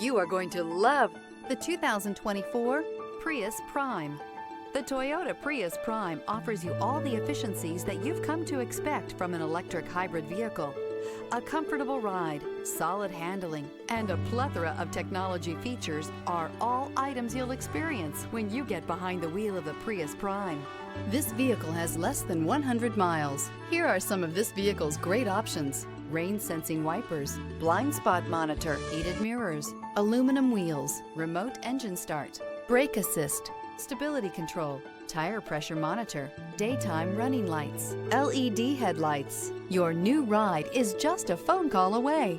You are going to love the 2024 Prius Prime. The Toyota Prius Prime offers you all the efficiencies that you've come to expect from an electric hybrid vehicle. A comfortable ride, solid handling, and a plethora of technology features are all items you'll experience when you get behind the wheel of the Prius Prime. This vehicle has less than 100 miles. Here are some of this vehicle's great options: rain-sensing wipers, blind spot monitor, heated mirrors, aluminum wheels, remote engine start, brake assist, stability control, tire pressure monitor, daytime running lights, LED headlights. Your new ride is just a phone call away.